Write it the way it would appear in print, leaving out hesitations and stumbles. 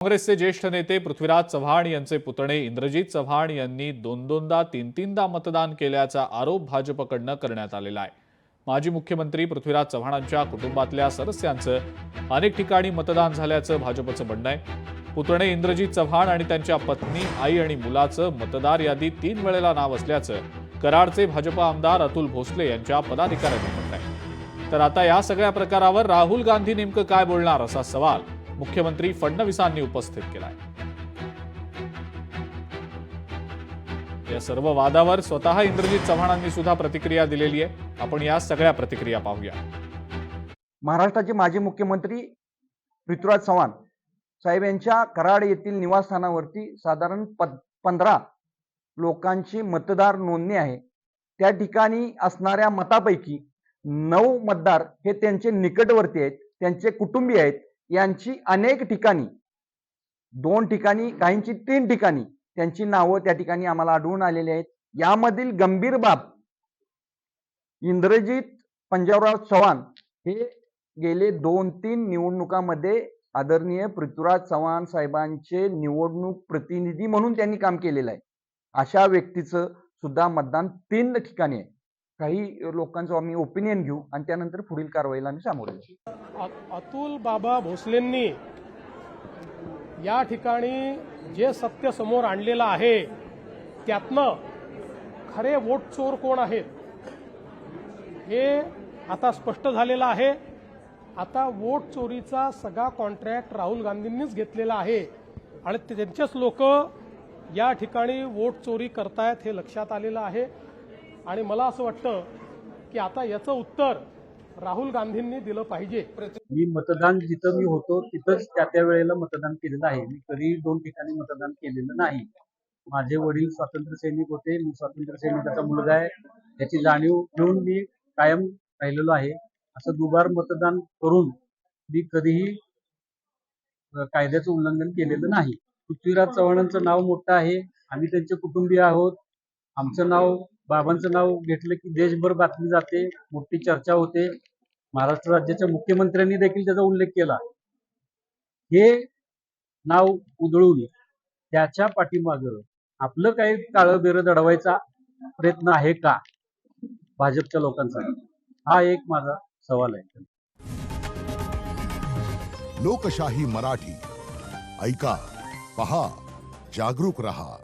काँग्रेसचे ज्येष्ठ नेते पृथ्वीराज चव्हाण यांचे पुतणे इंद्रजीत चव्हाण यांनी दोनदा तीनदा मतदान केल्याचा आरोप भाजपकडून करण्यात आलेला आहे। माजी मुख्यमंत्री पृथ्वीराज चव्हाणांच्या कुटुंबातल्या सदस्यांचं अनेक ठिकाणी मतदान झाल्याचं भाजपचं म्हणणं आहे। पुतणे इंद्रजीत चव्हाण आणि त्यांच्या पत्नी, आई आणि मुलाचं मतदार यादीत 3 वेळेला नाव असल्याचं कराडचे भाजप आमदार अतुल भोसले यांच्या पदाधिकाऱ्यांनी म्हटलं आहे। तर आता या सगळ्या प्रकारावर राहुल गांधी नेमकं काय बोलणार असा सवाल मुख्यमंत्री फडणवीसांनी उपस्थित केलाय। या सर्व वादावर स्वतः इंद्रजीत चव्हाणांनी सुद्धा प्रतिक्रिया दिलेली आहे। आपण या सगळ्या प्रतिक्रिया पाहूया। महाराष्ट्राचे माजी मुख्यमंत्री पृथ्वीराज चव्हाण साहेब यांच्या कराड येथील निवासस्थानावरती साधारण 15 लोकांची मतदार नोंदणी आहे। त्या ठिकाणी असणाऱ्या मतापैकी 9 मतदार हे त्यांचे निकटवर्ती आहेत, त्यांचे कुटुंबीय आहेत। यांची अनेक ठिकाणी 2 ठिकाणी, काहींची 3 ठिकाणी त्यांची नावं त्या ठिकाणी आम्हाला आढळून आलेली आहेत। यामधील गंभीर बाब, इंद्रजीत पंजाबराव चव्हाण हे गेले 2-3 निवडणुकांमध्ये आदरणीय पृथ्वीराज चव्हाण साहेबांचे निवडणूक प्रतिनिधी म्हणून त्यांनी काम केलेलं आहे। अशा व्यक्तीचं सुद्धा मतदान 3 ठिकाणी आहे। काही लोकांचं आम्ही ओपिनियन घेऊ आणि त्यानंतर पुढील कारवाईला आम्ही सामोरे जाऊ। अतुल बाबा भोसलेंनी या ठिकाणी जे सत्य समोर आणलेलं आहे त्यातनं खरे वोट चोर कोण आहेत हे आता स्पष्ट झालेलं आहे। आता वोट चोरीचा सगळा कॉन्ट्रॅक्ट राहुल गांधींनीच घेतलेला आहे आणि त्यांचेच लोक या ठिकाणी वोट चोरी करतायत हे लक्षात आलेलं आहे। आणि मला असं वाटतं की आता याचं उत्तर राहुल गांधींनी दिलं पाहिजे। मी मतदान जिथं मी होतो तिथंच त्या वेळेला मतदान केलेलं आहे। मी कधी 2 ठिकाणी मतदान केलेलं नाही। माझे वडील स्वातंत्र्य सैनिक होते, मी स्वातंत्र्य सैनिकाचा मुलगा आहे, याची जाणीव घेऊन मी कायम राहिलेलो आहे। असं दुबार मतदान करून मी कधीही कायद्याचं उल्लंघन केलेलं नाही। पृथ्वीराज चव्हाणांचं नाव मोठं आहे, आम्ही त्यांचे कुटुंबीय आहोत। आमचं नाव, बाबांचं नाव घेतलं की देशभर बातमी जाते, मोठी चर्चा होते। महाराष्ट्र राज्याच्या मुख्यमंत्र्यांनी देखील त्याचा उल्लेख केला। हे नाव उधळून त्याच्या पाठीमागं आपलं काही काळं बेरं दडवायचा प्रयत्न आहे का भाजपच्या लोकांचा? हा एक माझा सवाल आहे। लोकशाही मराठी ऐका, पहा, जागरूक रहा।